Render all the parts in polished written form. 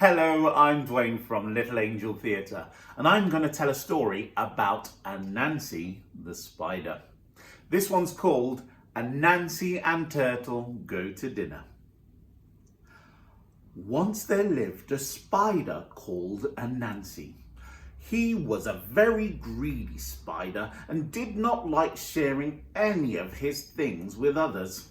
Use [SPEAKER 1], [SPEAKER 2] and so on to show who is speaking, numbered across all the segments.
[SPEAKER 1] Hello, I'm Duane from Little Angel Theatre, and I'm going to tell a story about Anansi the spider. This one's called Anansi and Turtle Go to Dinner. Once there lived a spider called Anansi. He was a very greedy spider and did not like sharing any of his things with others.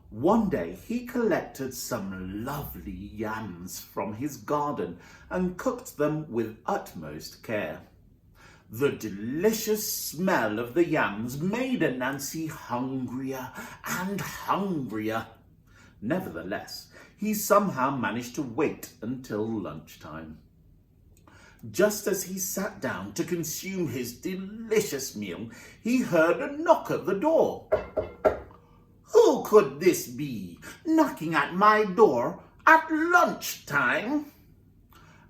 [SPEAKER 1] One day he collected some lovely yams from his garden and cooked them with utmost care. The delicious smell of the yams made Anansi hungrier and hungrier. Nevertheless, he somehow managed to wait until lunchtime. Just as he sat down to consume his delicious meal, he heard a knock at the door. Who could this be, knocking at my door at lunchtime?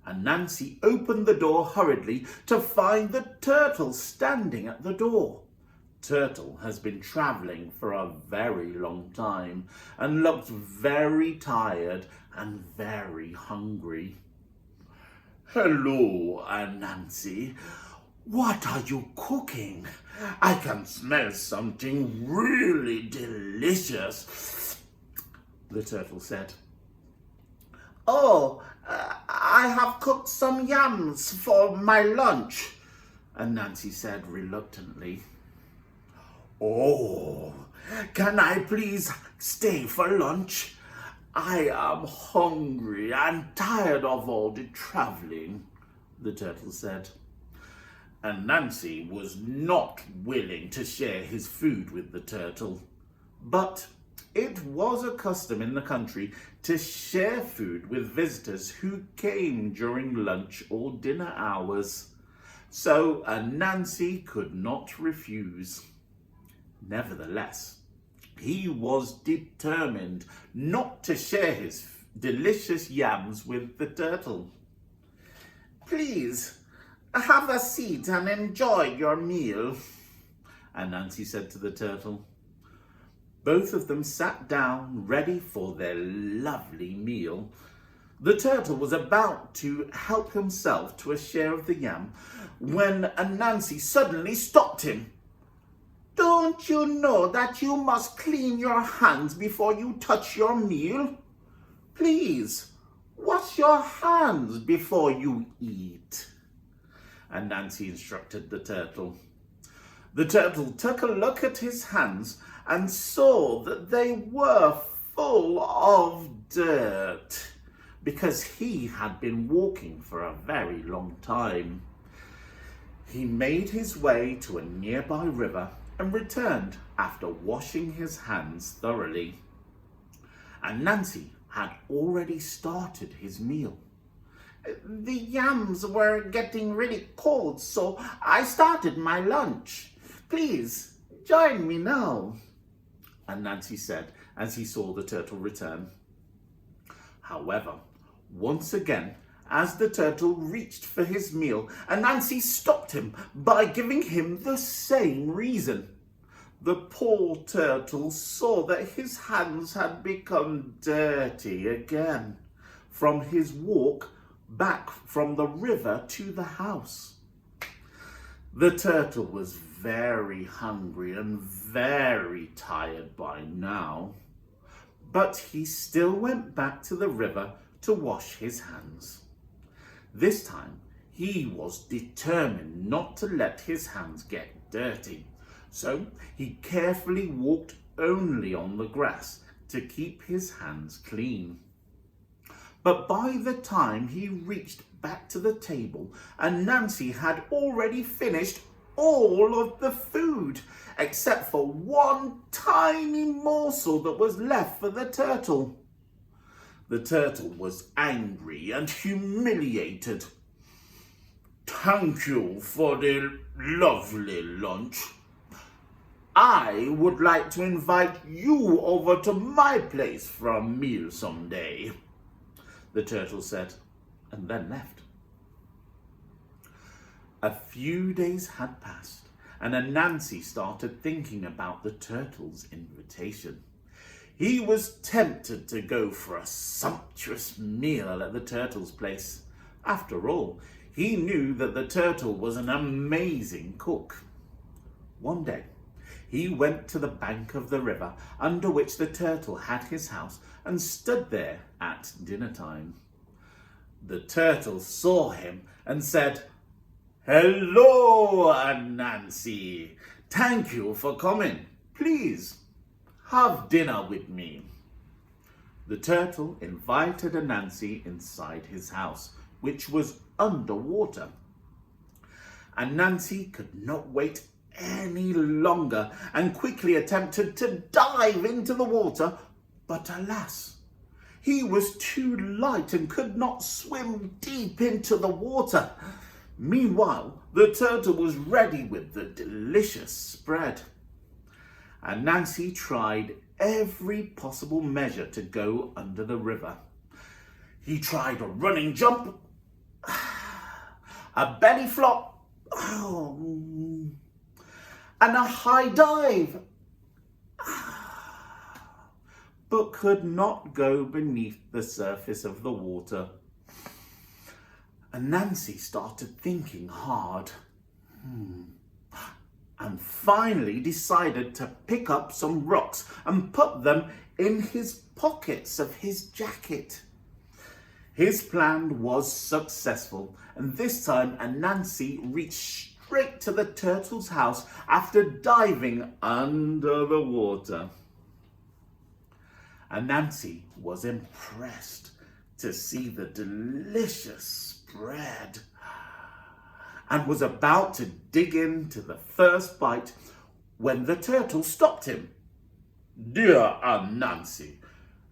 [SPEAKER 1] Anansi opened the door hurriedly to find the turtle standing at the door. Turtle has been travelling for a very long time and looked very tired and very hungry. Hello, Anansi. What are you cooking? I can smell something really delicious, the turtle said. Oh, I have cooked some yams for my lunch, Anansi said reluctantly. Oh, can I please stay for lunch? I am hungry and tired of all the traveling, the turtle said. Anansi was not willing to share his food with the turtle, but it was a custom in the country to share food with visitors who came during lunch or dinner hours, so Anansi could not refuse. Nevertheless, he was determined not to share his delicious yams with the turtle. Please, have a seat and enjoy your meal, Anansi said to the turtle. Both of them sat down, ready for their lovely meal. The turtle was about to help himself to a share of the yam when Anansi suddenly stopped him. Don't you know that you must clean your hands before you touch your meal? Please, wash your hands before you eat, Anansi instructed the turtle. The turtle took a look at his hands and saw that they were full of dirt because he had been walking for a very long time. He made his way to a nearby river and returned after washing his hands thoroughly. Anansi had already started his meal. The yams were getting really cold, so I started my lunch. Please, join me now, Anansi said as he saw the turtle return. However, once again, as the turtle reached for his meal, Anansi stopped him by giving him the same reason. The poor turtle saw that his hands had become dirty again from his walk back from the river to the house. The turtle was very hungry and very tired by now, but he still went back to the river to wash his hands. This time, he was determined not to let his hands get dirty, so he carefully walked only on the grass to keep his hands clean. But by the time he reached back to the table, Anansi had already finished all of the food, except for one tiny morsel that was left for the turtle. The turtle was angry and humiliated. Thank you for the lovely lunch. I would like to invite you over to my place for a meal someday, the turtle said, and then left. A few days had passed, and Anansi started thinking about the turtle's invitation. He was tempted to go for a sumptuous meal at the turtle's place. After all, he knew that the turtle was an amazing cook. One day, he went to the bank of the river under which the turtle had his house and stood there at dinner time. The turtle saw him and said, "Hello, Anansi. Thank you for coming. Please, have dinner with me." The turtle invited Anansi inside his house, which was underwater. Anansi could not wait any longer and quickly attempted to dive into the water, but alas, he was too light and could not swim deep into the water. Meanwhile, the turtle was ready with the delicious spread. Anansi tried every possible measure to go under the river. He tried a running jump, a belly flop, and a high dive, but could not go beneath the surface of the water. Anansi started thinking hard and finally decided to pick up some rocks and put them in his pockets of his jacket. His plan was successful, and this time Anansi reached straight to the turtle's house after diving under the water. Anansi was impressed to see the delicious spread and was about to dig into the first bite when the turtle stopped him. "Dear Anansi,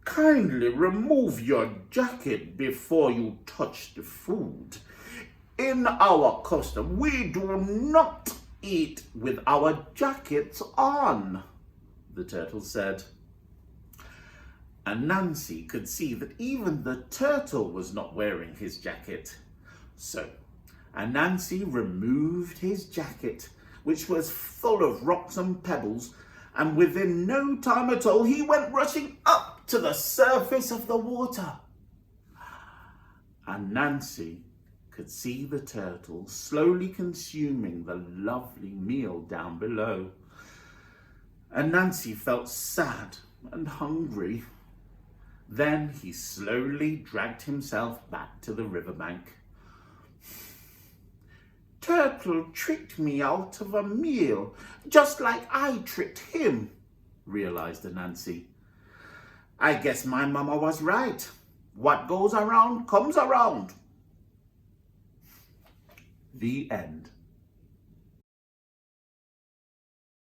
[SPEAKER 1] kindly remove your jacket before you touch the food. In our custom, we do not eat with our jackets on," the turtle said. Anansi could see that even the turtle was not wearing his jacket. So Anansi removed his jacket, which was full of rocks and pebbles, and within no time at all, he went rushing up to the surface of the water. Anansi could see the turtle slowly consuming the lovely meal down below. Anansi felt sad and hungry. Then he slowly dragged himself back to the riverbank. "Turtle tricked me out of a meal, just like I tricked him," realized Anansi. "I guess my mama was right. What goes around comes around." The end.